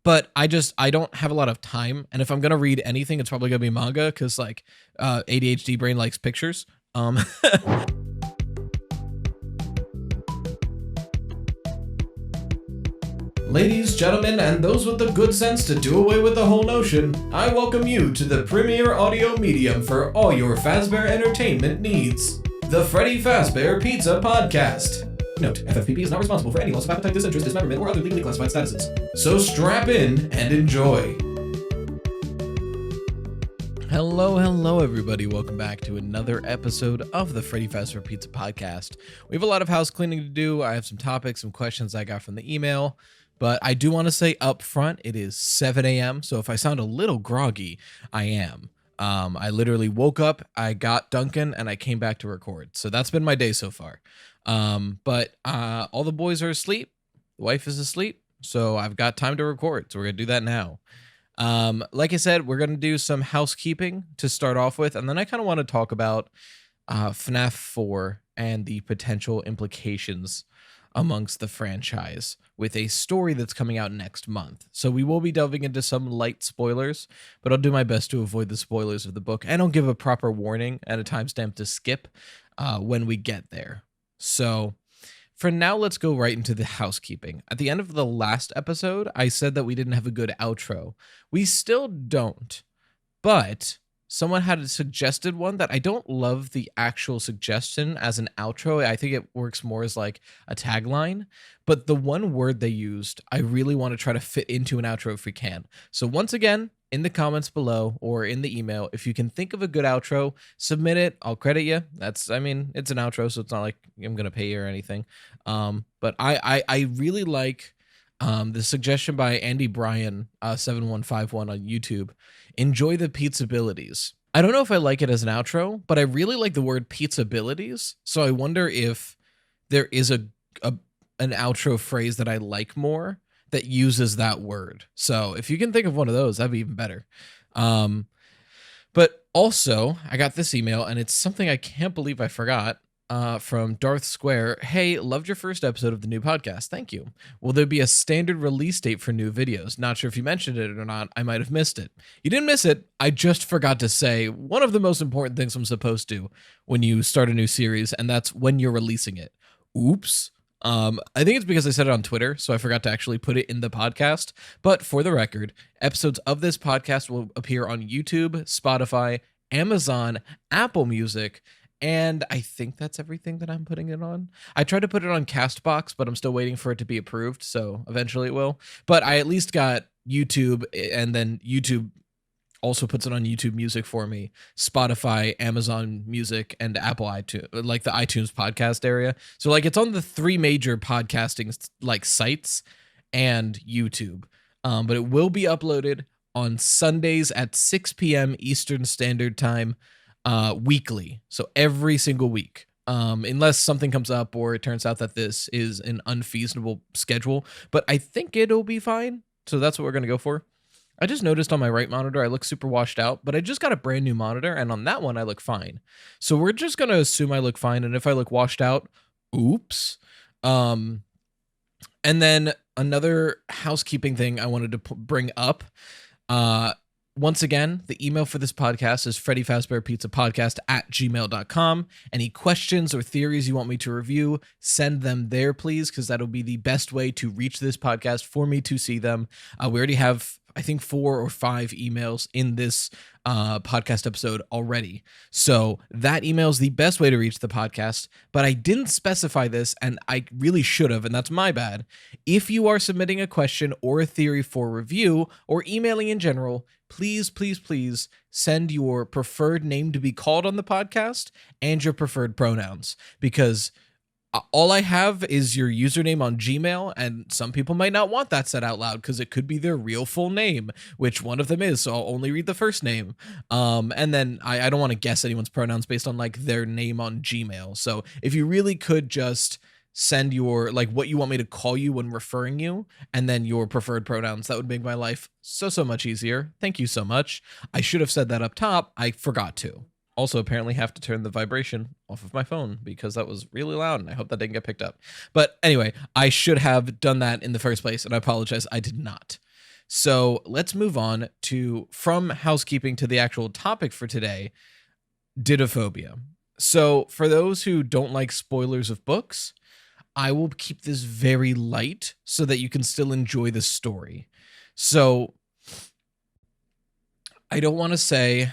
but I don't have a lot of time, and if I'm gonna read anything, it's probably gonna be manga because like ADHD brain likes pictures. Ladies, gentlemen, and those with the good sense to do away with the whole notion, I welcome you to the premier audio medium for all your Fazbear entertainment needs, the Freddy Fazbear Pizza Podcast. Note, FFPP is not responsible for any loss of appetite, disinterest, dismemberment, or other legally classified statuses. So strap in and enjoy. Hello, everybody. Welcome back to another episode of the Freddy Fazbear Pizza Podcast. We have a lot of house cleaning to do. I have some topics, some questions I got from the email. But I do want to say up front, it is 7 a.m., so if I sound a little groggy, I am. I literally woke up, I got Dunkin', and I came back to record. So that's been my day so far. But all the boys are asleep. The wife is asleep, so I've got time to record. So we're going to do that now. Like I said, we're going to do some housekeeping to start off with, and then I kind of want to talk about FNAF 4 and the potential implications amongst the franchise with a story that's coming out next month. So we will be delving into some light spoilers, but I'll do my best to avoid the spoilers of the book, and I'll give a proper warning and a timestamp to skip when we get there. So for now, let's go right into the housekeeping. At the end of the last episode, I said that we didn't have a good outro. We still don't, but someone had suggested one that I don't love the actual suggestion as an outro. I think it works more as like a tagline, but the one word they used, I really want to try to fit into an outro if we can. So once again, in the comments below or in the email, if you can think of a good outro, submit it. I'll credit you. It's an outro, so it's not like I'm going to pay you or anything. But I really like the suggestion by Andy Bryan 7151 on YouTube. Enjoy the pizzabilities. I don't know if I like it as an outro, but I really like the word pizzabilities. So I wonder if there is an outro phrase that I like more that uses that word. So if you can think of one of those, that'd be even better. But also, I got this email, and it's something I can't believe I forgot. From Darth Square. Hey, loved your first episode of the new podcast. Thank you. Will there be a standard release date for new videos? Not sure if you mentioned it or not. I might have missed it. You didn't miss it. I just forgot to say one of the most important things I'm supposed to when you start a new series, and that's when you're releasing it. Oops. I think it's because I said it on Twitter, so I forgot to actually put it in the podcast. But for the record, episodes of this podcast will appear on YouTube, Spotify, Amazon, Apple Music, and I think that's everything that I'm putting it on. I tried to put it on Castbox, but I'm still waiting for it to be approved, so eventually it will. But I at least got YouTube, and then YouTube also puts it on YouTube Music for me, Spotify, Amazon Music, and Apple iTunes, like the iTunes podcast area. So like it's on the three major podcasting like sites and YouTube. But it will be uploaded on Sundays at 6 p.m. Eastern Standard Time. Weekly, so every single week, unless something comes up or it turns out that this is an unfeasible schedule, but I think it'll be fine, so that's what we're gonna go for. I just noticed on my right monitor I look super washed out, but I just got a brand new monitor, and on that one I look fine, so we're just gonna assume I look fine, and if I look washed out, oops. And then another housekeeping thing I wanted to bring up, once again, the email for this podcast is freddyfazbearpizzapodcast@gmail.com. Any questions or theories you want me to review, send them there, please, because that'll be the best way to reach this podcast for me to see them. We already have, I think, 4 or 5 emails in this podcast episode already. So that email is the best way to reach the podcast, but I didn't specify this, and I really should have, and that's my bad. If you are submitting a question or a theory for review or emailing in general, please send your preferred name to be called on the podcast and your preferred pronouns, because all I have is your username on Gmail, and some people might not want that said out loud because it could be their real full name, which one of them is, so I'll only read the first name. And then I don't want to guess anyone's pronouns based on like their name on Gmail. So if you really could just send your, like, what you want me to call you when referring you, and then your preferred pronouns, that would make my life so much easier. Thank you so much. I should have said that up top. I forgot to. Also, apparently have to turn the vibration off of my phone because that was really loud, and I hope that didn't get picked up. But anyway, I should have done that in the first place, and I apologize, I did not. So let's move on from housekeeping to the actual topic for today, Dittophobia. So for those who don't like spoilers of books, I will keep this very light so that you can still enjoy the story. So I don't want to say,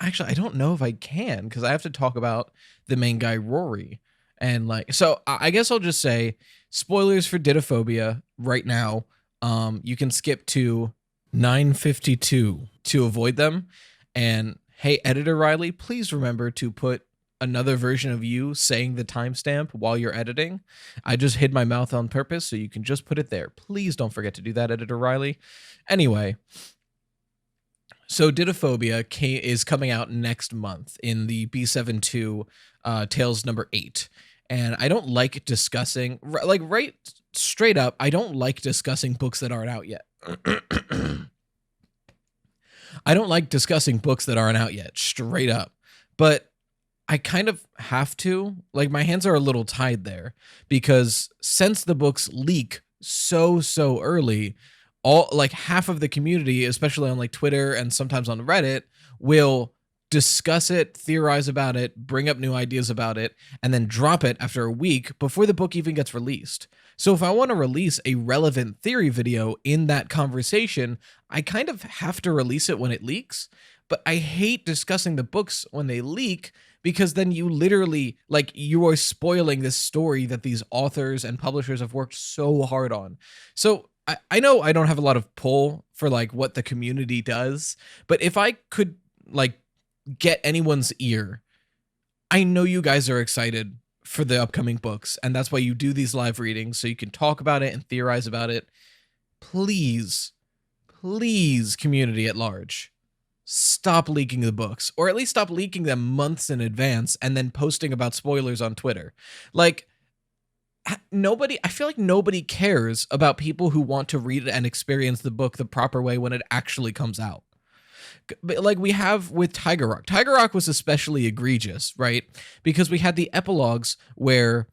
actually, I don't know if I can because I have to talk about the main guy, Rory. And like, so I guess I'll just say spoilers for Dittophobia right now. You can skip to 9:52 to avoid them. And hey, editor Riley, please remember to put another version of you saying the timestamp while you're editing. I just hid my mouth on purpose, so you can just put it there. Please don't forget to do that, editor Riley. Anyway, so Dittophobia is coming out next month in the B72 Tales number 8. And I don't like discussing, like right straight up, I don't like discussing books that aren't out yet. I don't like discussing books that aren't out yet, straight up. But I kind of have to, like my hands are a little tied there because since the books leak so early, all like half of the community, especially on like Twitter and sometimes on Reddit, will discuss it, theorize about it, bring up new ideas about it, and then drop it after a week before the book even gets released. So if I want to release a relevant theory video in that conversation, I kind of have to release it when it leaks. But I hate discussing the books when they leak because then you literally, like, you are spoiling this story that these authors and publishers have worked so hard on. So I know I don't have a lot of pull for like what the community does, but if I could like get anyone's ear, I know you guys are excited for the upcoming books, and that's why you do these live readings so you can talk about it and theorize about it. Please, community at large, stop leaking the books, or at least stop leaking them months in advance and then posting about spoilers on Twitter. Like, I feel like nobody cares about people who want to read and experience the book the proper way when it actually comes out. But like we have with Tiger Rock. Tiger Rock was especially egregious, right? Because we had the epilogues where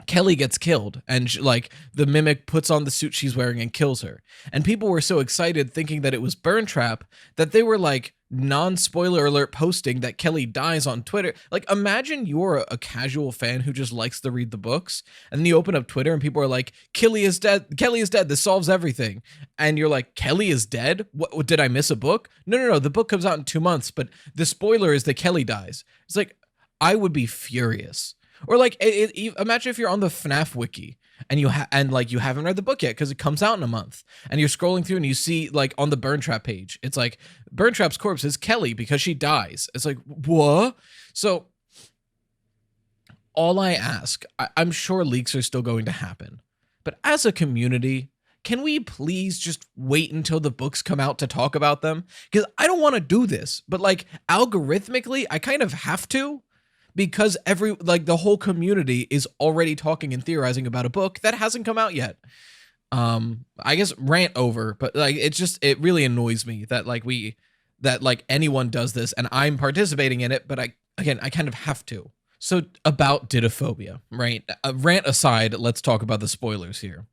Kelly gets killed and like the mimic puts on the suit she's wearing and kills her. And people were so excited thinking that it was Burn Trap that they were like non-spoiler alert posting that Kelly dies on Twitter. Like imagine you're a casual fan who just likes to read the books and then you open up Twitter and people are like, Kelly is dead, this solves everything. And you're like, Kelly is dead? What, did I miss a book? No, the book comes out in 2 months, but the spoiler is that Kelly dies. It's like, I would be furious. Or like, imagine if you're on the FNAF wiki and you haven't read the book yet because it comes out in a month, and you're scrolling through and you see like on the Burn Trap page, it's like Burn Trap's corpse is Kelly because she dies. It's like, what? So all I ask, I'm sure leaks are still going to happen, but as a community, can we please just wait until the books come out to talk about them? Because I don't want to do this, but like algorithmically, I kind of have to. Because the whole community is already talking and theorizing about a book that hasn't come out yet. I guess rant over, but like it really annoys me that anyone does this and I'm participating in it, but I kind of have to. So about Dittophobia, right? Rant aside, let's talk about the spoilers here.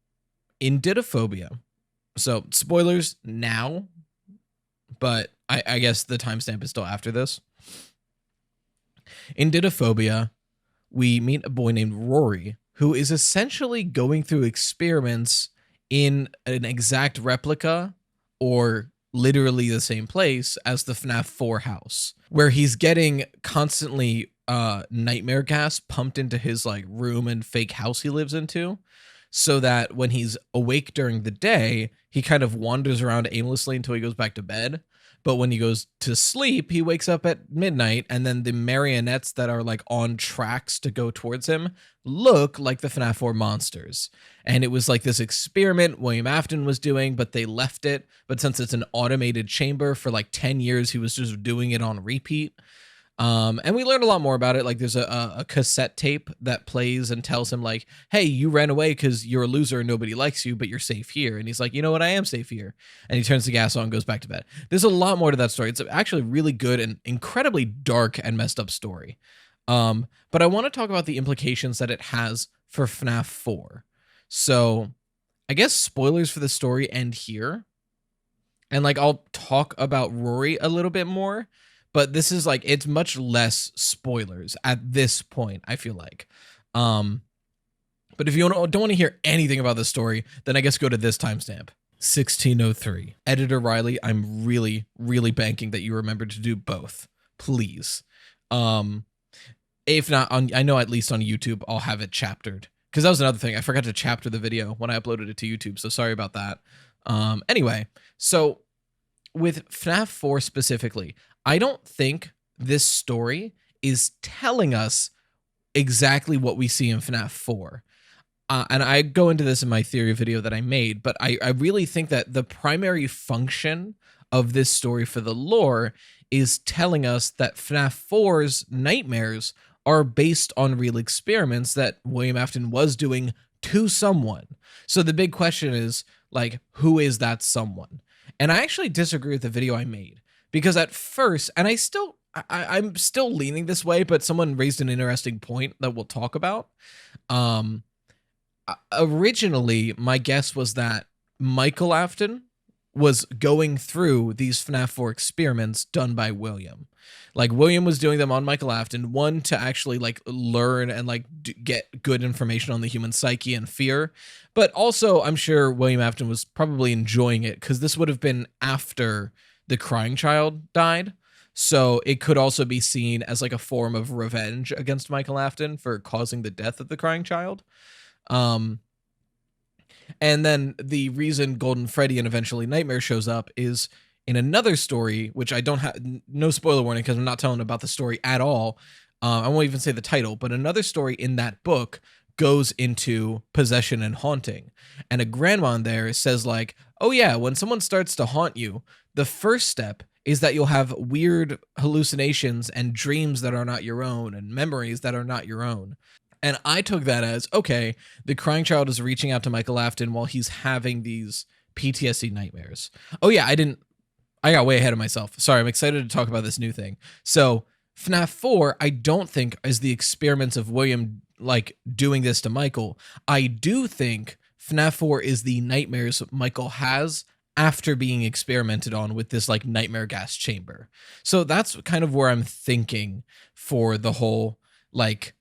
In Dittophobia, so spoilers now, but I guess the timestamp is still after this. In Dittophobia, we meet a boy named Rory, who is essentially going through experiments in an exact replica or literally the same place as the FNAF 4 house, where he's getting constantly nightmare gas pumped into his like room and fake house he lives into, so that when he's awake during the day, he kind of wanders around aimlessly until he goes back to bed. But when he goes to sleep, he wakes up at midnight, and then the marionettes that are like on tracks to go towards him look like the FNAF 4 monsters. And it was like this experiment William Afton was doing, but they left it. But since it's an automated chamber for like 10 years, he was just doing it on repeat. And we learned a lot more about it. Like there's a cassette tape that plays and tells him like, hey, you ran away because you're a loser and nobody likes you, but you're safe here. And he's like, you know what? I am safe here. And he turns the gas on and goes back to bed. There's a lot more to that story. It's actually really good and incredibly dark and messed up story. But I want to talk about the implications that it has for FNAF 4. So I guess spoilers for the story end here. And like I'll talk about Rory a little bit more, but this is like it's much less spoilers at this point, I feel like. But if you don't want to hear anything about the story, then I guess go to this timestamp. 1603. Editor Riley, I'm really, really banking that you remember to do both. Please. If not, I know at least on YouTube, I'll have it chaptered. Because that was another thing. I forgot to chapter the video when I uploaded it to YouTube, so sorry about that. Anyway, so with FNAF 4 specifically, I don't think this story is telling us exactly what we see in FNAF 4. And I go into this in my theory video that I made, but I really think that the primary function of this story for the lore is telling us that FNAF 4's nightmares are based on real experiments that William Afton was doing to someone. So the big question is, like, who is that someone? And I actually disagree with the video I made, because at first, and I'm still leaning this way, but someone raised an interesting point that we'll talk about. Originally, my guess was that Michael Afton was going through these FNAF 4 experiments done by William. Like, William was doing them on Michael Afton, one, to actually, like, learn and, like, get good information on the human psyche and fear. But also, I'm sure William Afton was probably enjoying it, because this would have been after the crying child died. So it could also be seen as, like, a form of revenge against Michael Afton for causing the death of the crying child. And then the reason Golden Freddy and eventually Nightmare shows up is in another story, which I don't have, no spoiler warning because I'm not telling about the story at all. I won't even say the title, but another story in that book goes into possession and haunting. And a grandma in there says, like, oh yeah, when someone starts to haunt you, the first step is that you'll have weird hallucinations and dreams that are not your own and memories that are not your own. And I took that as, okay, the crying child is reaching out to Michael Afton while he's having these PTSD nightmares. Oh yeah, I got way ahead of myself. Sorry, I'm excited to talk about this new thing. So FNAF 4, I don't think is the experiments of William, like, doing this to Michael. I do think FNAF 4 is the nightmares Michael has after being experimented on with this, like, nightmare gas chamber. So that's kind of where I'm thinking for the whole, like,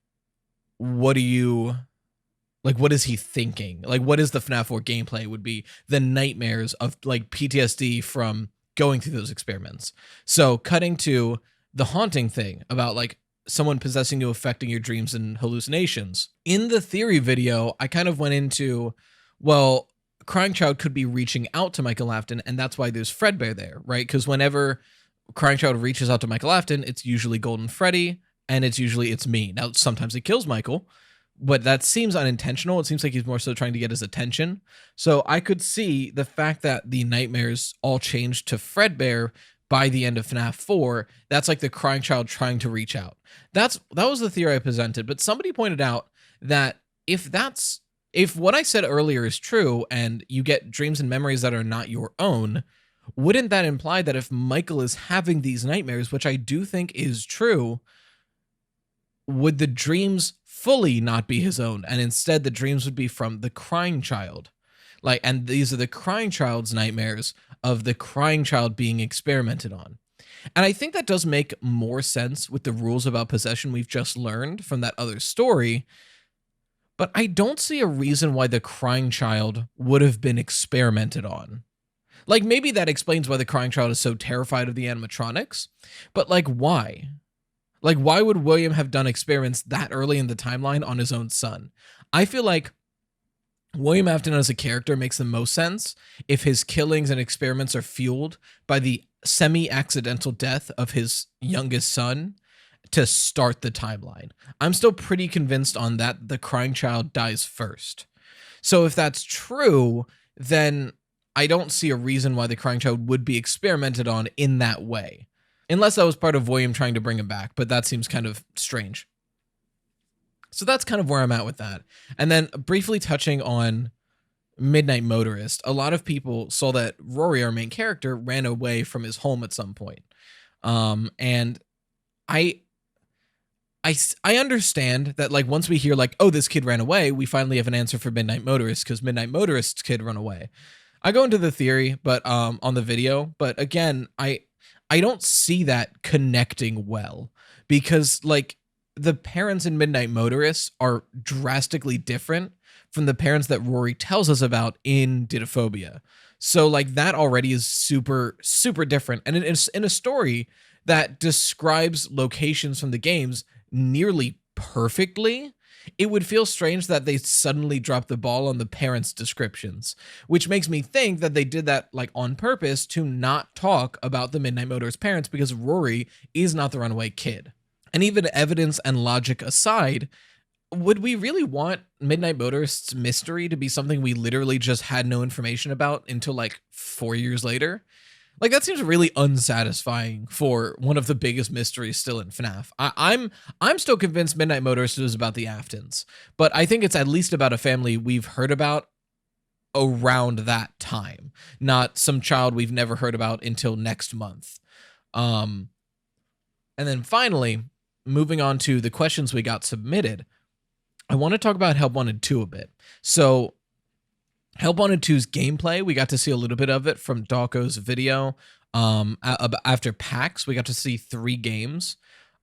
what is he thinking? Like, what is the FNAF 4 gameplay would be the nightmares of, like, PTSD from going through those experiments. So cutting to the haunting thing about, like, someone possessing you, affecting your dreams and hallucinations. In the theory video, I kind of went into, well, Crying Child could be reaching out to Michael Afton, and that's why there's Fredbear there, right? Because whenever Crying Child reaches out to Michael Afton, it's usually Golden Freddy, and it's me. Now, sometimes it kills Michael, but that seems unintentional. It seems like he's more so trying to get his attention. So I could see the fact that the nightmares all changed to Fredbear by the end of FNAF 4. That's like the Crying Child trying to reach out. That was the theory I presented, but somebody pointed out that if what I said earlier is true and you get dreams and memories that are not your own, wouldn't that imply that if Michael is having these nightmares, which I do think is true, would the dreams fully not be his own, and instead the dreams would be from the crying child? Like, and these are the crying child's nightmares of the crying child being experimented on. And I think that does make more sense with the rules about possession we've just learned from that other story. But I don't see a reason why the crying child would have been experimented on. Like, maybe that explains why the crying child is so terrified of the animatronics, but, like, why? Like, why would William have done experiments that early in the timeline on his own son? I feel like William Afton as a character makes the most sense if his killings and experiments are fueled by the semi-accidental death of his youngest son to start the timeline. I'm still pretty convinced on that the crying child dies first. So if that's true, then I don't see a reason why the crying child would be experimented on in that way. Unless that was part of William trying to bring him back, but that seems kind of strange. So that's kind of where I'm at with that. And then briefly touching on Midnight Motorist, a lot of people saw that Rory, our main character, ran away from his home at some point. And I understand that, like, once we hear like, oh, this kid ran away, we finally have an answer for Midnight Motorist because Midnight Motorist's kid run away. I go into the theory, but on the video, but again, I don't see that connecting well because like the parents in Midnight Motorist are drastically different from the parents that Rory tells us about in Dittophobia. So like that already is super different, and it's in a story that describes locations from the games nearly perfectly. It would feel strange that they suddenly dropped the ball on the parents' descriptions, which makes me think that they did that like on purpose to not talk about the Midnight Motorist parents because Rory is not the runaway kid. And even evidence and logic aside, would we really want Midnight Motorist's mystery to be something we literally just had no information about until like 4 years later? Like that seems really unsatisfying for one of the biggest mysteries still in FNAF. I'm still convinced Midnight Motorist is about the Aftons, but I think it's at least about a family we've heard about around that time, not some child we've never heard about until next month. And then finally, moving on to the questions we got submitted, I want to talk about Help Wanted 2 a bit. So Help Wanted 2's gameplay, we got to see a little bit of it from Dawko's video. After PAX, we got to see 3 games.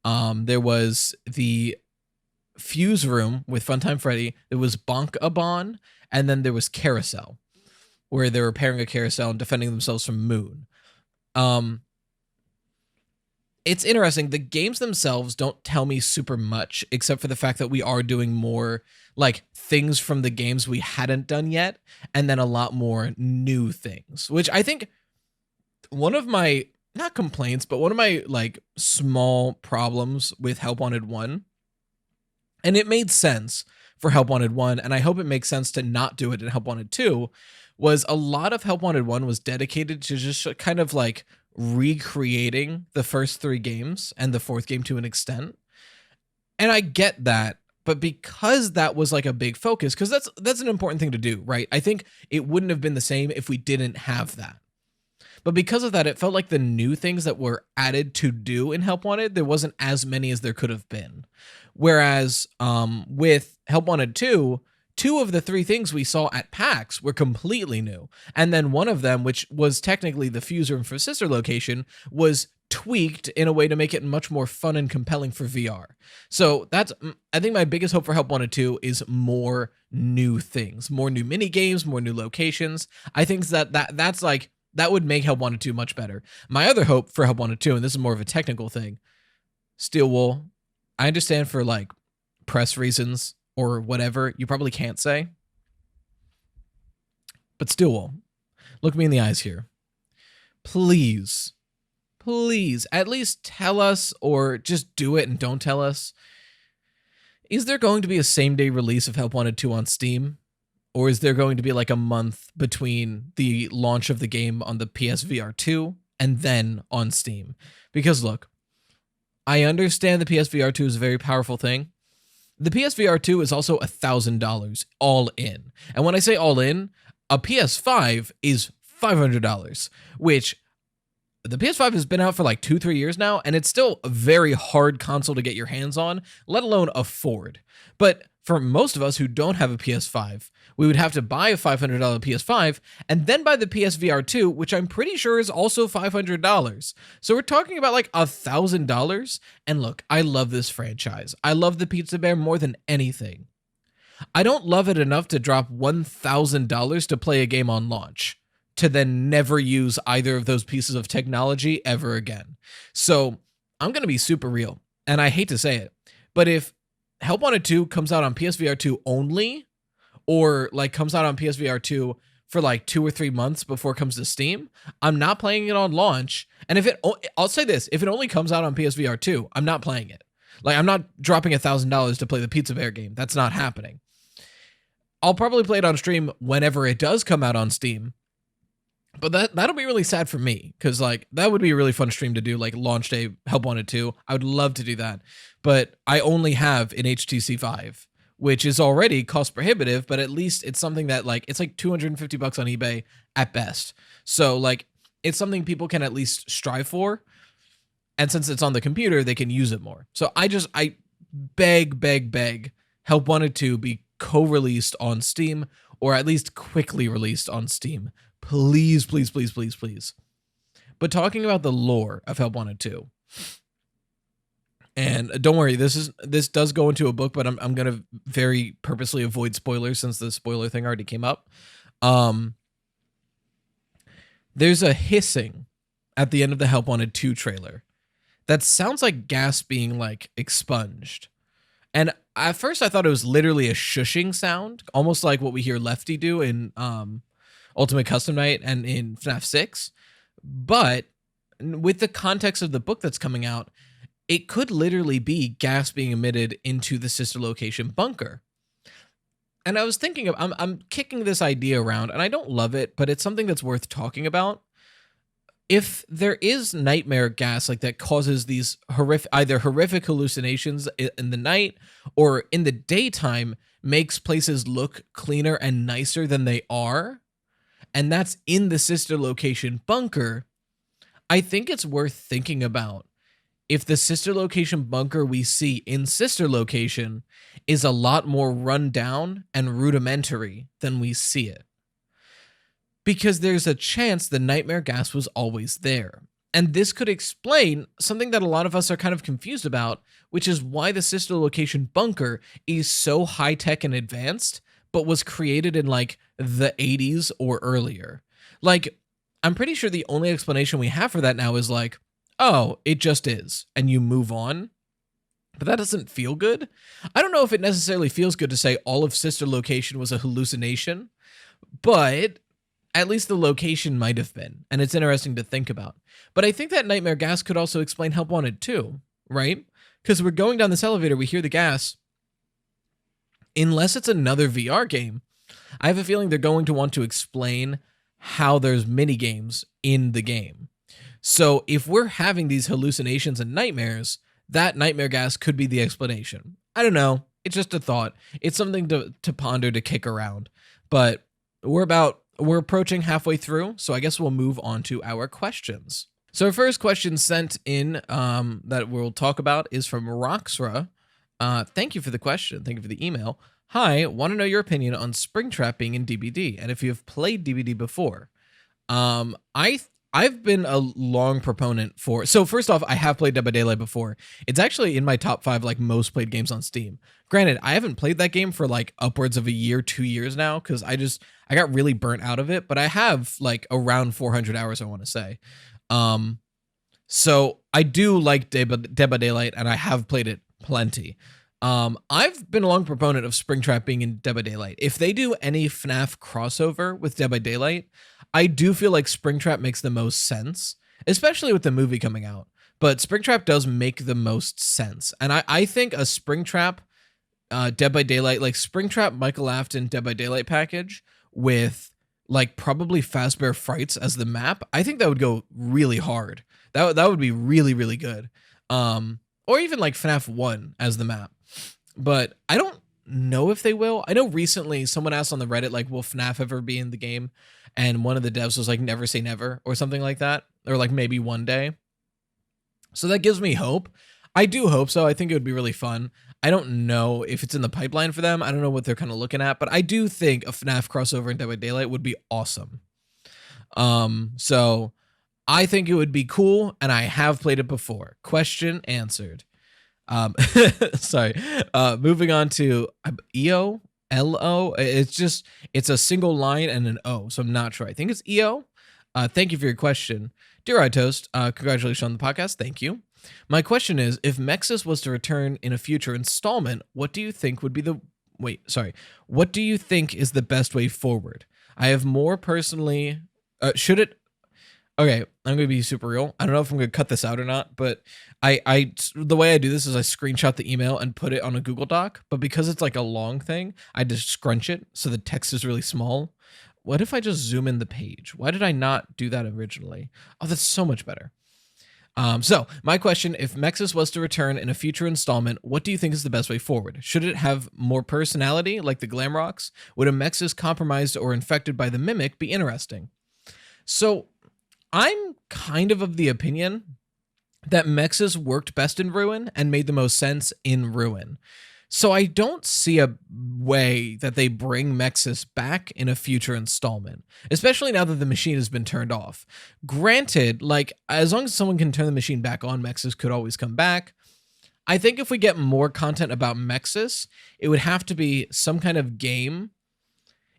There was the Fuse Room with Funtime Freddy. There was Bonk-a-Bon, and then there was Carousel, where they were repairing a carousel and defending themselves from Moon. It's interesting. The games themselves don't tell me super much, except for the fact that we are doing more like things from the games we hadn't done yet, and then a lot more new things, which I think one of my, not complaints, but one of my like small problems with Help Wanted 1, and it made sense for Help Wanted 1, and I hope it makes sense to not do it in Help Wanted 2, was a lot of Help Wanted 1 was dedicated to just kind of like recreating the first 3 games and the 4th game to an extent. And I get that, but because that was like a big focus, because that's an important thing to do, right? I think it wouldn't have been the same if we didn't have that. But because of that, it felt like the new things that were added to do in Help Wanted, there wasn't as many as there could have been. Whereas with Help Wanted 2, 2 of the 3 things we saw at PAX were completely new. And then one of them, which was technically the Fuse Room for Sister location, was tweaked in a way to make it much more fun and compelling for VR. So that's, I think my biggest hope for Help Wanted 2 is more new things, more new mini games, more new locations. I think that's like, that would make Help Wanted 2 much better. My other hope for Help Wanted 2, and this is more of a technical thing, Steel Wool, I understand for like press reasons or whatever, you probably can't say. But Steel Wool, look me in the eyes here. Please, at least tell us, or just do it and don't tell us. Is there going to be a same-day release of Help Wanted 2 on Steam? Or is there going to be like a month between the launch of the game on the PSVR 2 and then on Steam? Because look, I understand the PSVR 2 is a very powerful thing. The PSVR 2 is also $1,000 all in. And when I say all in, a PS5 is $500, which the PS5 has been out for like 2-3 years now, and it's still a very hard console to get your hands on, let alone afford. But for most of us who don't have a PS5, we would have to buy a $500 PS5 and then buy the PSVR 2, which I'm pretty sure is also $500. So we're talking about like $1,000. And look, I love this franchise. I love the Pizza Bear more than anything. I don't love it enough to drop $1,000 to play a game on launch, to then never use either of those pieces of technology ever again. So I'm going to be super real, and I hate to say it, but if Help Wanted 2 comes out on PSVR 2 only, or like comes out on PSVR 2 for like 2 or 3 months before it comes to Steam, I'm not playing it on launch. And if I'll say this, if it only comes out on PSVR 2, I'm not playing it. Like, I'm not dropping $1,000 to play the Pizza Bear game. That's not happening. I'll probably play it on stream whenever it does come out on Steam. But that'll be really sad for me, because like that would be a really fun stream to do, like launch day Help Wanted 2. I would love to do that, but I only have an HTC Vive, which is already cost prohibitive, but at least it's something that like, it's like $250 on eBay at best. So like, it's something people can at least strive for. And since it's on the computer, they can use it more. So I beg Help Wanted 2 be co-released on Steam, or at least quickly released on Steam. Please. But talking about the lore of Help Wanted 2, and don't worry, this does go into a book, but I'm gonna very purposely avoid spoilers since the spoiler thing already came up. There's a hissing at the end of the Help Wanted 2 trailer that sounds like gas being like expunged. And at first I thought it was literally a shushing sound, almost like what we hear Lefty do in Ultimate Custom Night and in FNAF 6. But with the context of the book that's coming out, it could literally be gas being emitted into the sister location bunker. And I was thinking of, I'm kicking this idea around, and I don't love it, but it's something that's worth talking about. If there is nightmare gas like that causes these either horrific hallucinations in the night or in the daytime, makes places look cleaner and nicer than they are, and that's in the sister location bunker, I think it's worth thinking about if the sister location bunker we see in sister location is a lot more run down and rudimentary than we see it. Because there's a chance the nightmare gas was always there. And this could explain something that a lot of us are kind of confused about, which is why the sister location bunker is so high-tech and advanced, but was created in like the 80s or earlier. Like, I'm pretty sure the only explanation we have for that now is like, oh, it just is, and you move on. But that doesn't feel good. I don't know if it necessarily feels good to say all of sister location was a hallucination, but at least the location might have been, and it's interesting to think about. But I think that nightmare gas could also explain Help Wanted 2, right? Because we're going down this elevator, we hear the gas. Unless it's another VR game, I have a feeling they're going to want to explain how there's mini games in the game. So if we're having these hallucinations and nightmares, that nightmare gas could be the explanation. I don't know. It's just a thought. It's something to ponder, to kick around. But we're approaching halfway through, so I guess we'll move on to our questions. So our first question sent in that we'll talk about is from Roxra. Thank you for the question. Thank you for the email. Hi, want to know your opinion on Springtrap being in DBD, and if you have played DBD before. I've been a long proponent for... So first off, I have played Dead by Daylight before. It's actually in my top 5 like most played games on Steam. Granted, I haven't played that game for like upwards of a year, 2 years now, because I got really burnt out of it, but I have like around 400 hours, I want to say. So I do like Dead by Daylight, and I have played it plenty. I've been a long proponent of Springtrap being in Dead by Daylight. If they do any FNAF crossover with Dead by Daylight, I do feel like Springtrap makes the most sense, especially with the movie coming out. But Springtrap does make the most sense. And I think a Springtrap Dead by Daylight, like Springtrap Michael Afton Dead by Daylight package with like probably Fazbear Frights as the map, I think that would go really hard. That would be really, really good. Or even like FNAF 1 as the map. But I don't know if they will. I know recently someone asked on the Reddit, like, will FNAF ever be in the game? And one of the devs was like, never say never, or something like that. Or like maybe one day. So that gives me hope. I do hope so. I think it would be really fun. I don't know if it's in the pipeline for them. I don't know what they're kind of looking at, but I do think a FNAF crossover in Dead by Daylight would be awesome. So I think it would be cool, and I have played it before. Question answered. Sorry. Moving on to EO, LO. It's a single line and an O, so I'm not sure. I think it's EO. Thank you for your question. Dear iToast, congratulations on the podcast. Thank you. My question is, if M.X.E.S was to return in a future installment, what do you think would be what do you think is the best way forward? I have more personally, okay, I'm going to be super real. I don't know if I'm going to cut this out or not, but the way I do this is I screenshot the email and put it on a Google Doc, but because it's like a long thing, I just scrunch it so the text is really small. What if I just zoom in the page? Why did I not do that originally? Oh, that's so much better. So my question, if M.X.E.S was to return in a future installment, what do you think is the best way forward? Should it have more personality like the Glamrocks? Would a M.X.E.S compromised or infected by the Mimic be interesting? So I'm kind of the opinion that M.X.E.S worked best in Ruin and made the most sense in Ruin. So I don't see a way that they bring M.X.E.S back in a future installment, especially now that the machine has been turned off. Granted, like, as long as someone can turn the machine back on, M.X.E.S could always come back. I think if we get more content about M.X.E.S, it would have to be some kind of game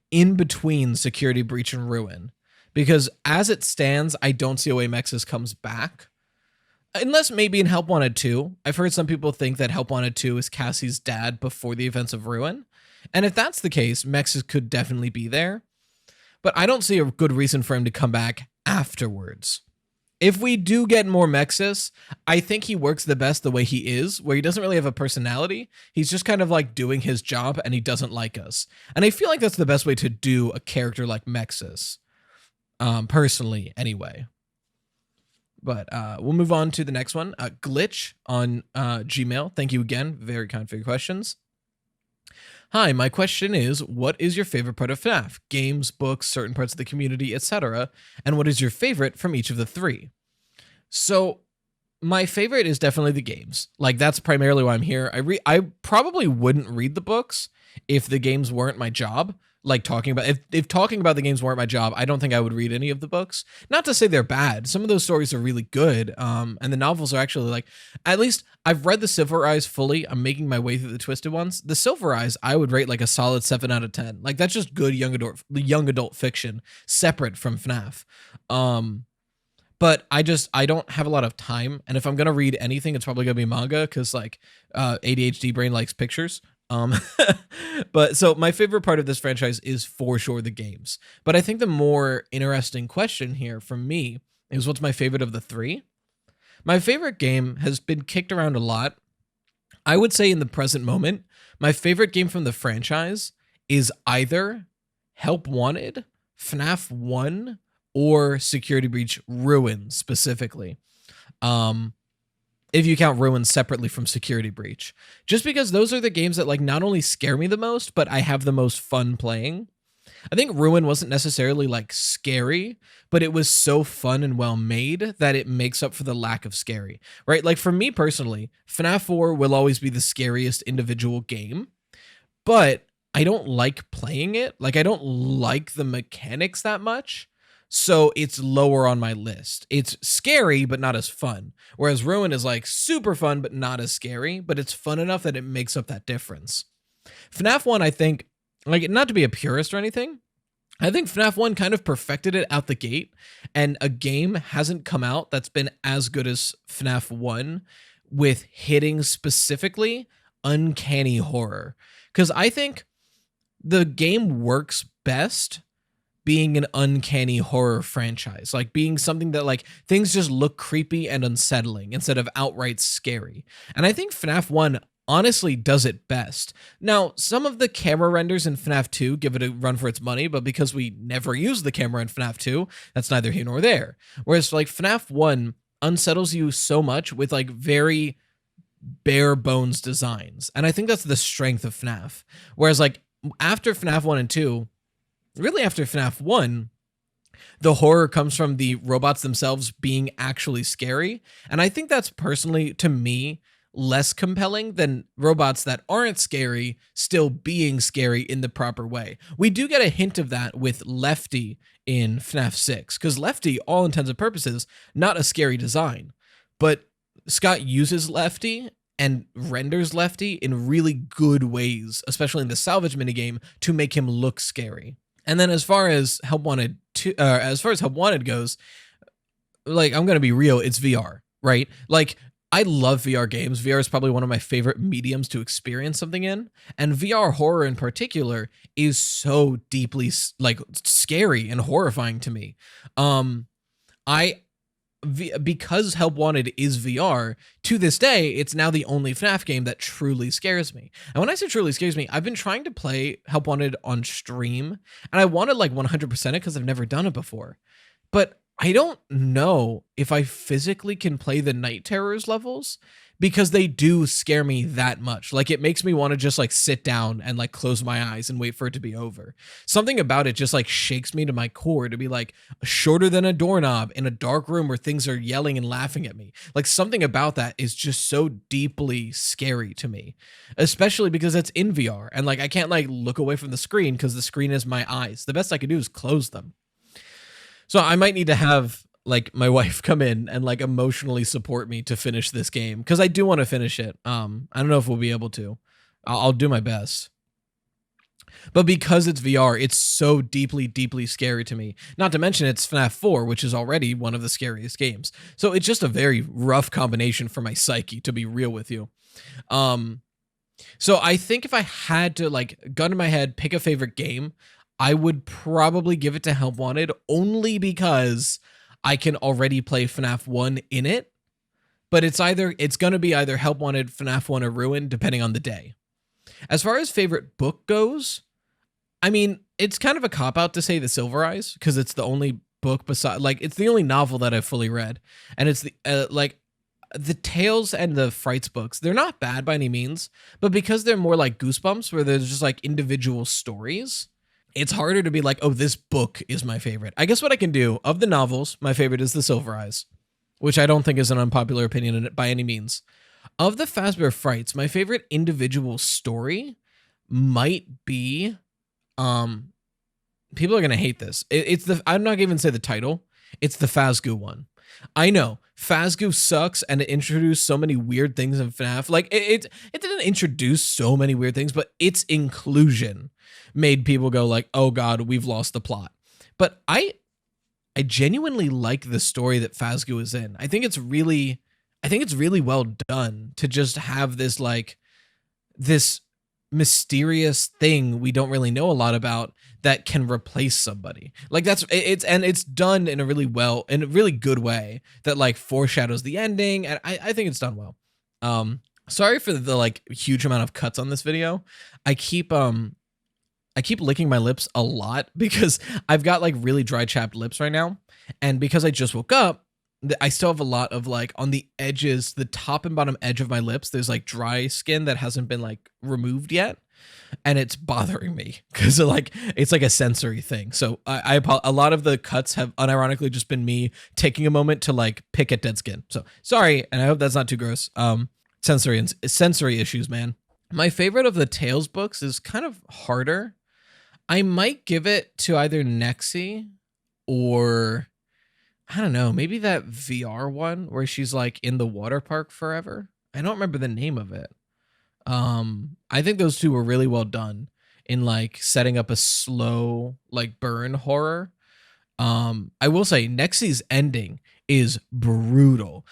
in between Security Breach and Ruin. Because as it stands, I don't see a way M.X.E.S comes back. Unless maybe in Help Wanted 2. I've heard some people think that Help Wanted 2 is Cassie's dad before the events of Ruin. And if that's the case, M.X.E.S could definitely be there. But I don't see a good reason for him to come back afterwards. If we do get more M.X.E.S, I think he works the best the way he is, where he doesn't really have a personality. He's just kind of like doing his job and he doesn't like us. And I feel like that's the best way to do a character like M.X.E.S. Personally, anyway. But we'll move on to the next one. Glitch on Gmail. Thank you again. Very kind for your questions. Hi, my question is, what is your favorite part of FNAF? Games, books, certain parts of the community, etc. And what is your favorite from each of the three? So my favorite is definitely the games. Like, that's primarily why I'm here. I probably wouldn't read the books if the games weren't my job. Like, talking about if talking about the games weren't my job, I don't think I would read any of the books. Not to say they're bad. Some of those stories are really good. And the novels are actually, like, at least I've read the Silver Eyes fully. I'm making my way through the Twisted ones. The Silver Eyes, I would rate like a solid 7 out of 10. Like, that's just good young adult fiction, separate from FNAF. But I don't have a lot of time. And if I'm gonna read anything, it's probably gonna be manga, because like ADHD brain likes pictures. But so my favorite part of this franchise is for sure the games. But I think the more interesting question here from me is, what's my favorite of the three? My favorite game has been kicked around a lot. I would say in the present moment, my favorite game from the franchise is either Help Wanted, FNAF 1, or Security Breach Ruin specifically. If you count Ruin separately from Security Breach. Just because those are the games that, like, not only scare me the most, but I have the most fun playing. I think Ruin wasn't necessarily, like, scary, but it was so fun and well made that it makes up for the lack of scary, right? Like, for me personally, FNAF 4 will always be the scariest individual game, but I don't like playing it. Like, I don't like the mechanics that much. So it's lower on my list. It's scary, but not as fun. Whereas Ruin is like super fun, but not as scary, but it's fun enough that it makes up that difference. FNAF 1, I think, like, not to be a purist or anything, I think FNAF 1 kind of perfected it out the gate, and a game hasn't come out that's been as good as FNAF 1 with hitting specifically uncanny horror. Because I think the game works best being an uncanny horror franchise, like being something that, like, things just look creepy and unsettling instead of outright scary. And I think FNAF 1 honestly does it best. Now, some of the camera renders in FNAF 2 give it a run for its money, but because we never use the camera in FNAF 2, that's neither here nor there. Whereas, like, FNAF 1 unsettles you so much with, like, very bare bones designs. And I think that's the strength of FNAF. Whereas, like, after FNAF 1 and 2, really after FNAF 1, the horror comes from the robots themselves being actually scary. And I think that's personally, to me, less compelling than robots that aren't scary still being scary in the proper way. We do get a hint of that with Lefty in FNAF 6, because Lefty, all intents and purposes, not a scary design. But Scott uses Lefty and renders Lefty in really good ways, especially in the salvage minigame, to make him look scary. And then as far as Help Wanted goes, like, I'm going to be real, it's VR, right? Like, I love VR games. VR is probably one of my favorite mediums to experience something in. And VR horror in particular is so deeply, like, scary and horrifying to me. Because Help Wanted is VR, to this day, it's now the only FNAF game that truly scares me. And when I say truly scares me, I've been trying to play Help Wanted on stream, and I want to, like, 100% it because I've never done it before. But I don't know if I physically can play the Night Terrors levels because they do scare me that much. Like it makes me want to just like sit down and like close my eyes and wait for it to be over. Something about it just like shakes me to my core to be like shorter than a doorknob in a dark room where things are yelling and laughing at me. Like something about that is just so deeply scary to me, especially because it's in VR and like I can't like look away from the screen because the screen is my eyes. The best I can do is close them. So I might need to have like my wife come in and like emotionally support me to finish this game because I do want to finish it. I don't know if we'll be able to. I'll do my best. But because it's VR, it's so deeply, deeply scary to me. Not to mention it's FNAF 4, which is already one of the scariest games. So it's just a very rough combination for my psyche, to be real with you. So I think if I had to like gun to my head, pick a favorite game, I would probably give it to Help Wanted only because I can already play FNAF 1 in it. But it's going to be either Help Wanted, FNAF 1, or Ruin, depending on the day. As far as favorite book goes, I mean, it's kind of a cop-out to say The Silver Eyes, because it's the only book beside, like, it's the only novel that I've fully read. And it's the Tales and the Frights books, they're not bad by any means, but because they're more like Goosebumps, where there's just like individual stories, it's harder to be like, oh, this book is my favorite. I guess what I can do, of the novels, my favorite is The Silver Eyes, which I don't think is an unpopular opinion by any means. Of the Fazbear Frights, my favorite individual story might be, people are going to hate this. I'm not even say the title. It's the Fazgoo one. I know Fazgoo sucks and it introduced so many weird things in FNAF. Like it didn't introduce so many weird things, but its inclusion made people go like, oh God, we've lost the plot. But I genuinely like the story that Fazgoo is in. I think it's really well done to just have this like this mysterious thing we don't really know a lot about that can replace somebody. Like it's done in a really good way that like foreshadows the ending, and I think it's done well. Sorry for the like huge amount of cuts on this video. I keep licking my lips a lot because I've got like really dry chapped lips right now, and because I just woke up, I still have a lot of like on the edges, the top and bottom edge of my lips, there's like dry skin that hasn't been like removed yet. And it's bothering me because it's like a sensory thing. So a lot of the cuts have unironically just been me taking a moment to like pick at dead skin. So sorry. And I hope that's not too gross. Sensory issues, man. My favorite of the Tales books is kind of harder. I might give it to either M.X.E.S or I don't know, maybe that VR one where she's like in the water park forever. I don't remember the name of it. I think those two were really well done in like setting up a slow like burn horror. I will say M.X.E.'s ending is brutal.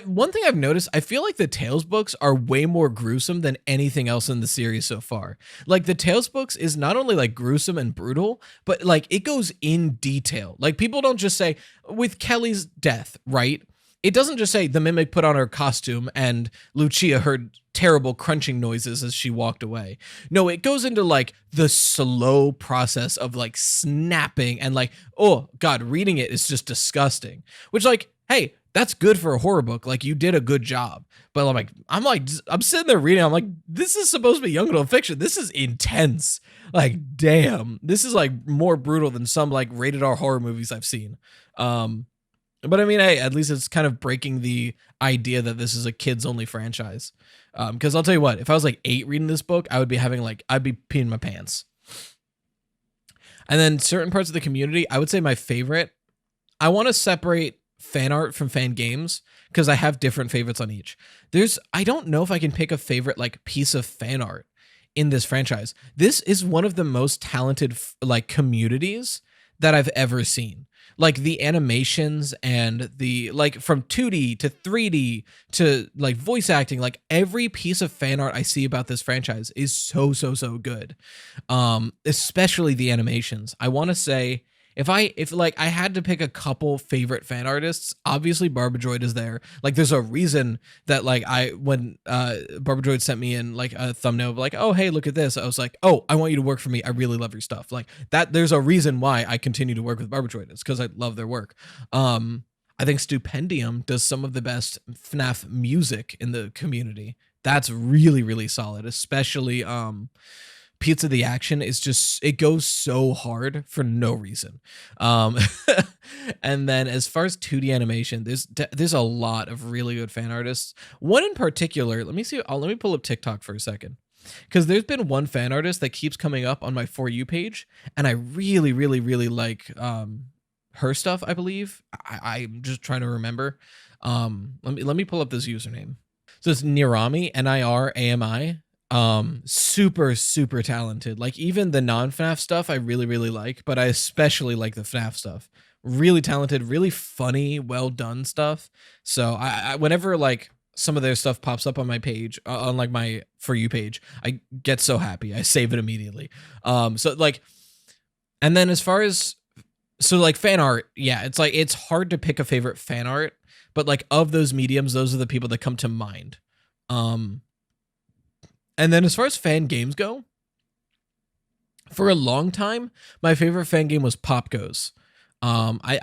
One thing I've noticed, I feel like the Tales books are way more gruesome than anything else in the series so far. Like the Tales books is not only like gruesome and brutal, but like it goes in detail. Like people don't just say with Kelly's death, right? It doesn't just say the mimic put on her costume and Lucia heard terrible crunching noises as she walked away. No, it goes into like the slow process of like snapping and like, oh God, reading it is just disgusting. Which like, hey, that's good for a horror book. Like you did a good job. But I'm sitting there reading. I'm like, this is supposed to be young adult fiction. This is intense. Like, damn, this is like more brutal than some like rated R horror movies I've seen. But I mean, hey, at least it's kind of breaking the idea that this is a kids only franchise. Because I'll tell you what, if I was like 8 reading this book, I'd be peeing my pants. And then certain parts of the community, I would say my favorite, I want to separate fan art from fan games because I have different favorites on each. I don't know if I can pick a favorite like piece of fan art in this franchise. This is one of the most talented like communities that I've ever seen. Like the animations and the like from 2D to 3D to like voice acting, like every piece of fan art I see about this franchise is so good. Especially the animations. I want to say if like I had to pick a couple favorite fan artists, obviously Barbadroid is there. Like there's a reason that like when Barbadroid sent me in like a thumbnail of like, oh hey, look at this. I was like, oh, I want you to work for me. I really love your stuff. Like that there's a reason why I continue to work with Barbadroid. It's because I love their work. I think Stupendium does some of the best FNAF music in the community. That's really, really solid, especially Pizza the Action is just, it goes so hard for no reason. And then as far as 2D animation, there's a lot of really good fan artists. One in particular, let me pull up TikTok for a second. Because there's been one fan artist that keeps coming up on my For You page, and I really, really, really like her stuff, I believe. I'm just trying to remember. Let me pull up this username. So it's Nirami, Nirami. Super, super talented. Like even the non-FNAF stuff I really, really like, but I especially like the FNAF stuff. Really talented, really funny, well done stuff. So I whenever like some of their stuff pops up on my page, on like my For You page, I get so happy. I save it immediately. So like, and then as far as, so like fan art, yeah, it's like, it's hard to pick a favorite fan art, but like of those mediums, those are the people that come to mind. And then as far as fan games go, for a long time, my favorite fan game was Pop Goes. I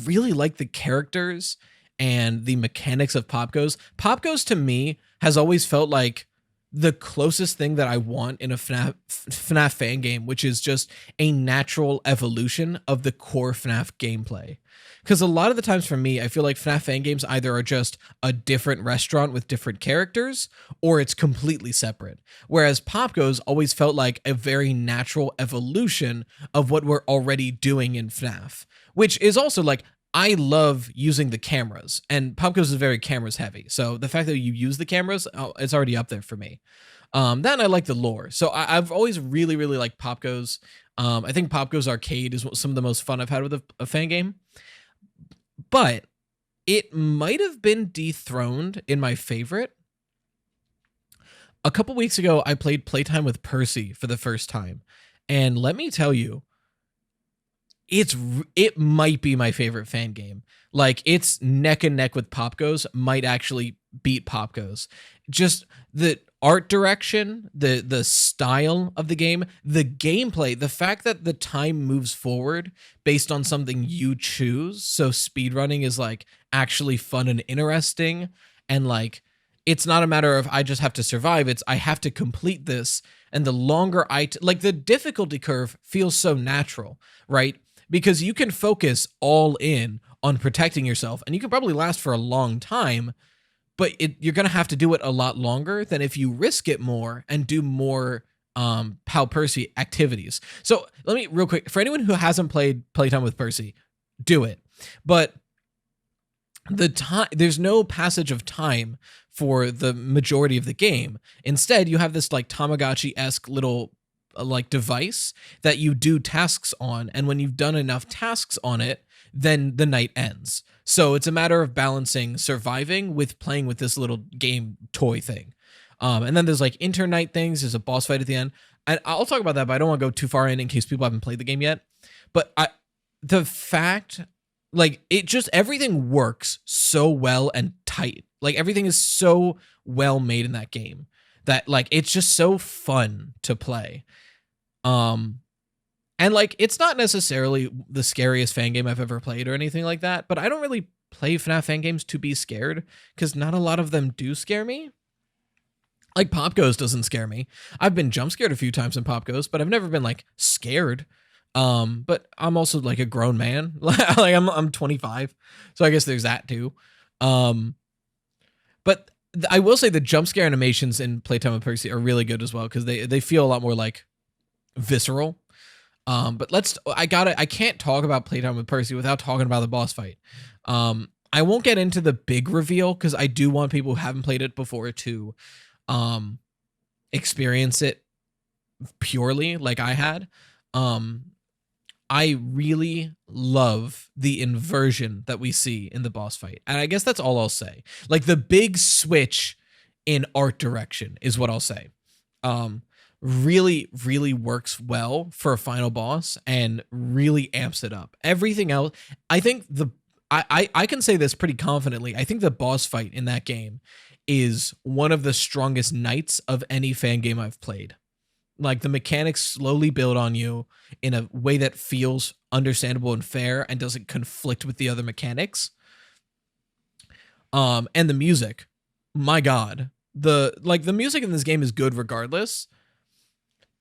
really like the characters and the mechanics of Pop Goes. Pop Goes to me has always felt like the closest thing that I want in a FNAF fan game, which is just a natural evolution of the core FNAF gameplay. Because a lot of the times for me, I feel like FNAF fan games either are just a different restaurant with different characters, or it's completely separate. Whereas Pop Goes always felt like a very natural evolution of what we're already doing in FNAF. Which is also like, I love using the cameras, and Pop Goes is very cameras heavy. So the fact that you use the cameras, it's already up there for me. Then I like the lore. So I've always really, really liked Pop Goes. I think Pop Goes Arcade is some of the most fun I've had with a fan game. But it might have been dethroned in my favorite. A couple weeks ago, I played Playtime with Percy for the first time. And let me tell you, it might be my favorite fan game. Like, it's neck and neck with Pop Goes, might actually beat Pop Goes. Just the art direction, the style of the game, the gameplay, the fact that the time moves forward based on something you choose. So speedrunning is like actually fun and interesting. And like, it's not a matter of I just have to survive. It's I have to complete this. And the longer like the difficulty curve feels so natural, right? Because you can focus all in on protecting yourself, and you can probably last for a long time, but you're going to have to do it a lot longer than if you risk it more and do more Pal Percy activities. So let me real quick, for anyone who hasn't played Playtime with Percy, do it. But there's no passage of time for the majority of the game. Instead, you have this like Tamagotchi-esque little like device that you do tasks on, and when you've done enough tasks on it, then the night ends. So it's a matter of balancing surviving with playing with this little game toy thing. And then there's like internight things. There's a boss fight at the end, and I'll talk about that, but I don't want to go too far in case people haven't played the game yet. But the fact, like, it just, everything works so well and tight. Like, everything is so well made in that game that like it's just so fun to play. And like, it's not necessarily the scariest fan game I've ever played or anything like that, but I don't really play FNAF fan games to be scared, because not a lot of them do scare me. Like Pop Goes doesn't scare me. I've been jump scared a few times in Pop Goes, but I've never been like scared. But I'm also like a grown man. Like I'm 25, so I guess there's that too. But I will say the jump scare animations in Playtime with Percy are really good as well, because they feel a lot more like visceral. But I can't talk about Playtime with Percy without talking about the boss fight. I won't get into the big reveal, because I do want people who haven't played it before to experience it purely like I had. I really love the inversion that we see in the boss fight. And I guess that's all I'll say. Like, the big switch in art direction is what I'll say. really, really works well for a final boss and really amps it up. Everything else, I think I can say this pretty confidently. I think the boss fight in that game is one of the strongest nights of any fan game I've played. Like, the mechanics slowly build on you in a way that feels understandable and fair and doesn't conflict with the other mechanics. And the music, my God, the music in this game is good regardless,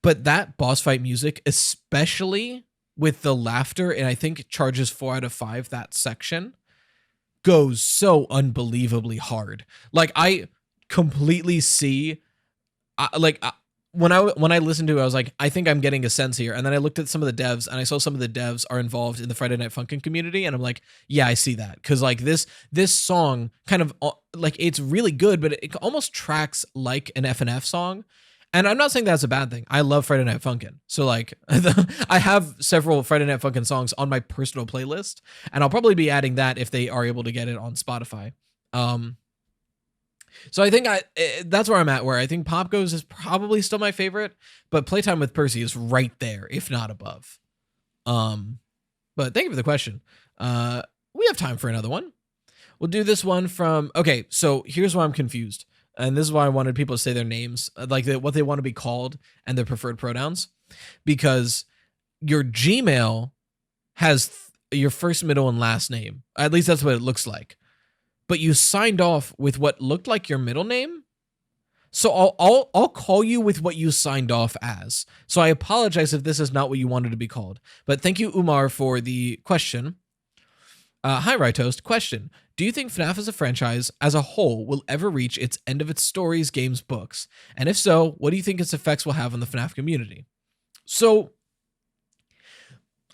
but that boss fight music, especially with the laughter, and I think it charges 4 out of 5, that section goes so unbelievably hard. Like, I completely see, when I listened to it, I was like, I think I'm getting a sense here. And then I looked at some of the devs, and I saw some of the devs are involved in the Friday Night Funkin' community, and I'm like, yeah, I see that. Because like this song kind of like, it's really good, but it almost tracks like an FNAF song. And I'm not saying that's a bad thing. I love Friday Night Funkin'. So like, I have several Friday Night Funkin' songs on my personal playlist, and I'll probably be adding that if they are able to get it on Spotify. So I think that's where I'm at, where I think Pop Goes is probably still my favorite, but Playtime with Percy is right there, if not above. But thank you for the question. We have time for another one. We'll do this one from, okay, so here's why I'm confused. And this is why I wanted people to say their names, like what they want to be called and their preferred pronouns, because your Gmail has your first, middle, and last name. At least that's what it looks like. But you signed off with what looked like your middle name. So I'll call you with what you signed off as. So I apologize if this is not what you wanted to be called. But thank you, Umar, for the question. Hi, Rytoast. Question. Do you think FNAF as a franchise as a whole will ever reach its end of its stories, games, books? And if so, what do you think its effects will have on the FNAF community? So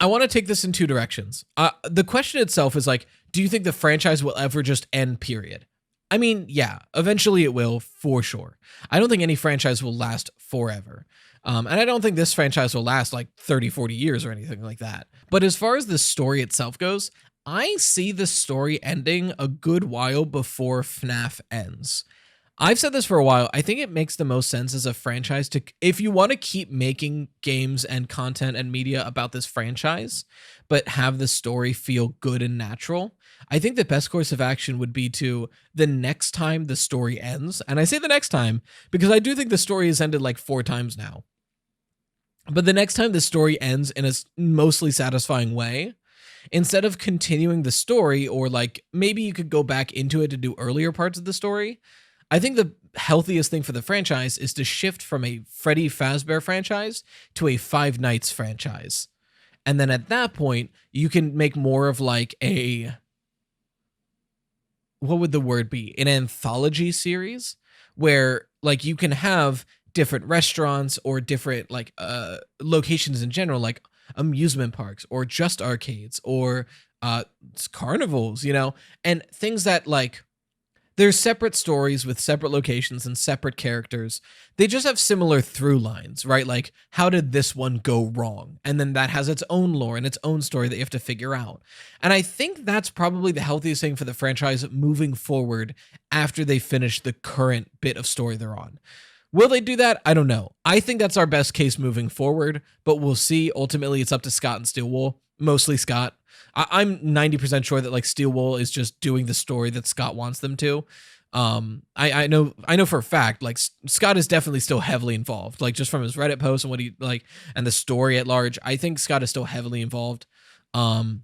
I want to take this in two directions. The question itself is like, do you think the franchise will ever just end, period? I mean, yeah, eventually it will, for sure. I don't think any franchise will last forever. And I don't think this franchise will last like 30, 40 years or anything like that. But as far as the story itself goes, I see the story ending a good while before FNAF ends. I've said this for a while. I think it makes the most sense as a franchise to, if you want to keep making games and content and media about this franchise, but have the story feel good and natural, I think the best course of action would be to, the next time the story ends, and I say the next time because I do think the story has ended like 4 times now, but the next time the story ends in a mostly satisfying way, instead of continuing the story, or like maybe you could go back into it to do earlier parts of the story, I think the healthiest thing for the franchise is to shift from a Freddy Fazbear franchise to a Five Nights franchise. And then at that point, you can make more of like a, what would the word be? An anthology series where like you can have different restaurants or different like locations in general, like amusement parks or just arcades or carnivals, you know, and things that like, there's separate stories with separate locations and separate characters. They just have similar through lines, right? Like, how did this one go wrong? And then that has its own lore and its own story that you have to figure out. And I think that's probably the healthiest thing for the franchise moving forward after they finish the current bit of story they're on. Will they do that? I don't know. I think that's our best case moving forward, but we'll see. Ultimately, it's up to Scott and Steelwool. Mostly Scott. I'm 90% sure that like Steelwool is just doing the story that Scott wants them to. I know for a fact, like Scott is definitely still heavily involved, like just from his Reddit posts and what he like, and the story at large. I think Scott is still heavily involved. But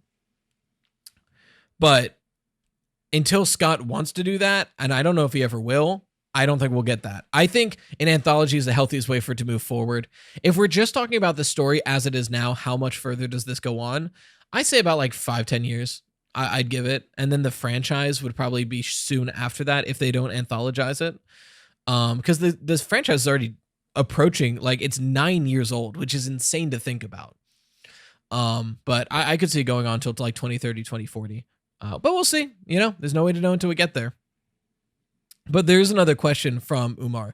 until Scott wants to do that, and I don't know if he ever will, I don't think we'll get that. I think an anthology is the healthiest way for it to move forward. If we're just talking about the story as it is now, how much further does this go on? I say about like 5-10 years. I'd give it. And then the franchise would probably be soon after that if they don't anthologize it. Because this franchise is already approaching, like it's 9 years old, which is insane to think about. But I could see it going on until like 2030, 2040. But we'll see. You know, there's no way to know until we get there. But there's another question from Umar.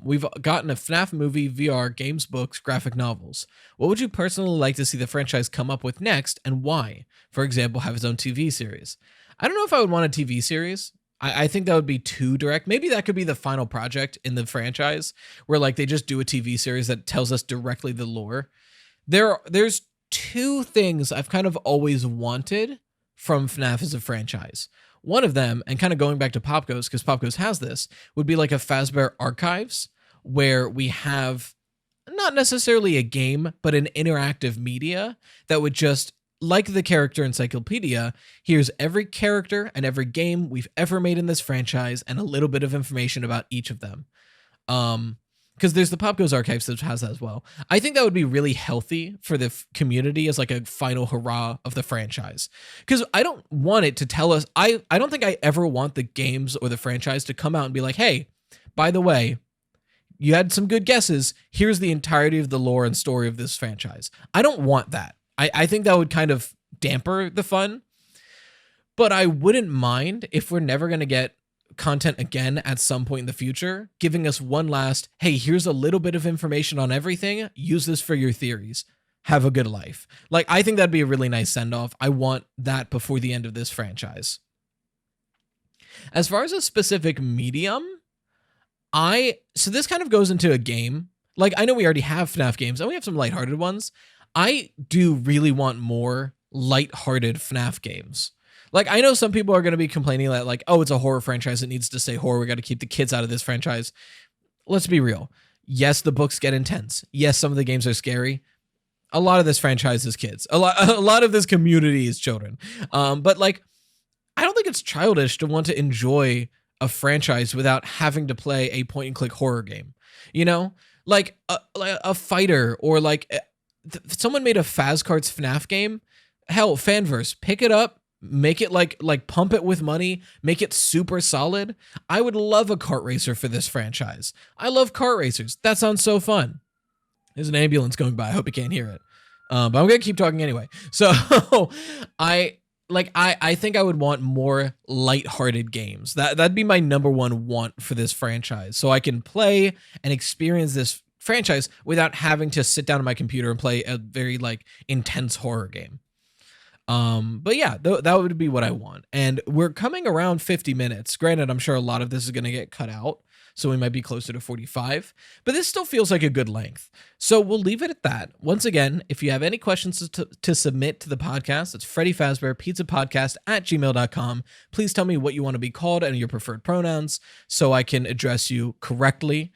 We've gotten a FNAF movie, VR, games, books, graphic novels. What would you personally like to see the franchise come up with next, and why? For example, have its own TV series. I don't know if I would want a TV series. I think that would be too direct. Maybe that could be the final project in the franchise where like they just do a TV series that tells us directly the lore. There's two things I've kind of always wanted from FNAF as a franchise. One of them, and kind of going back to Pop Goes, because Pop Goes has this, would be like a Fazbear Archives, where we have not necessarily a game, but an interactive media that would just, like the character encyclopedia, here's every character and every game we've ever made in this franchise and a little bit of information about each of them. Because there's the Pop Goes Archives that has that as well. I think that would be really healthy for the community as like a final hurrah of the franchise. Because I don't want it to tell us, I don't think I ever want the games or the franchise to come out and be like, hey, by the way, you had some good guesses. Here's the entirety of the lore and story of this franchise. I don't want that. I think that would kind of damper the fun. But I wouldn't mind if we're never going to get content again at some point in the future, giving us one last, hey, here's a little bit of information on everything. Use this for your theories. Have a good life. Like, I think that'd be a really nice send-off. I want that before the end of this franchise. As far as a specific medium, so this kind of goes into a game. Like, I know we already have FNAF games, and we have some lighthearted ones. I do really want more lighthearted FNAF games. Like, I know some people are going to be complaining that, like, oh, it's a horror franchise. It needs to stay horror. We got to keep the kids out of this franchise. Let's be real. Yes, the books get intense. Yes, some of the games are scary. A lot of this franchise is kids. A lot of this community is children. But, like, I don't think it's childish to want to enjoy a franchise without having to play a point-and-click horror game. You know? Like a fighter, or, like, someone made a Fazcarts FNAF game. Hell, Fanverse, pick it up. Make it like pump it with money, make it super solid. I would love a kart racer for this franchise. I love kart racers. That sounds so fun. There's an ambulance going by. I hope you can't hear it. But I'm going to keep talking anyway. So I think I would want more lighthearted games. That'd be my number one want for this franchise. So I can play and experience this franchise without having to sit down on my computer and play a very like intense horror game. But yeah, that would be what I want. And we're coming around 50 minutes. Granted, I'm sure a lot of this is going to get cut out, so we might be closer to 45, but this still feels like a good length. So we'll leave it at that. Once again, if you have any questions to submit to the podcast, it's Freddy Fazbear Pizza Podcast at gmail.com. Please tell me what you want to be called and your preferred pronouns so I can address you correctly.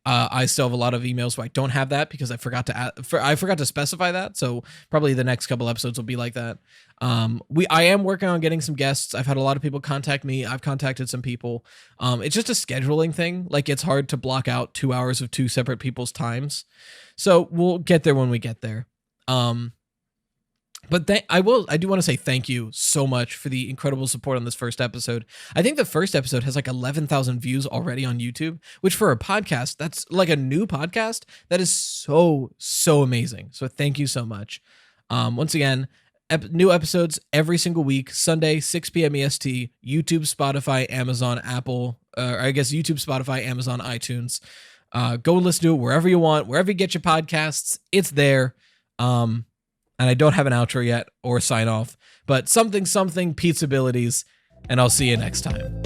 I still have a lot of emails where I don't have that because I forgot to specify that. So probably the next couple episodes will be like that. I am working on getting some guests. I've had a lot of people contact me. I've contacted some people. It's just a scheduling thing. Like, it's hard to block out 2 hours of two separate people's times. So we'll get there when we get there. But I do want to say thank you so much for the incredible support on this first episode. I think the first episode has like 11,000 views already on YouTube, which for a podcast, that's like a new podcast. That is so amazing. So thank you so much. Once again, new episodes every single week, Sunday, 6 p.m. EST, YouTube, Spotify, Amazon, Apple, or I guess YouTube, Spotify, Amazon, iTunes. Go listen to it wherever you want, wherever you get your podcasts. It's there. And I don't have an outro yet or sign off, but something pizza abilities, and I'll see you next time.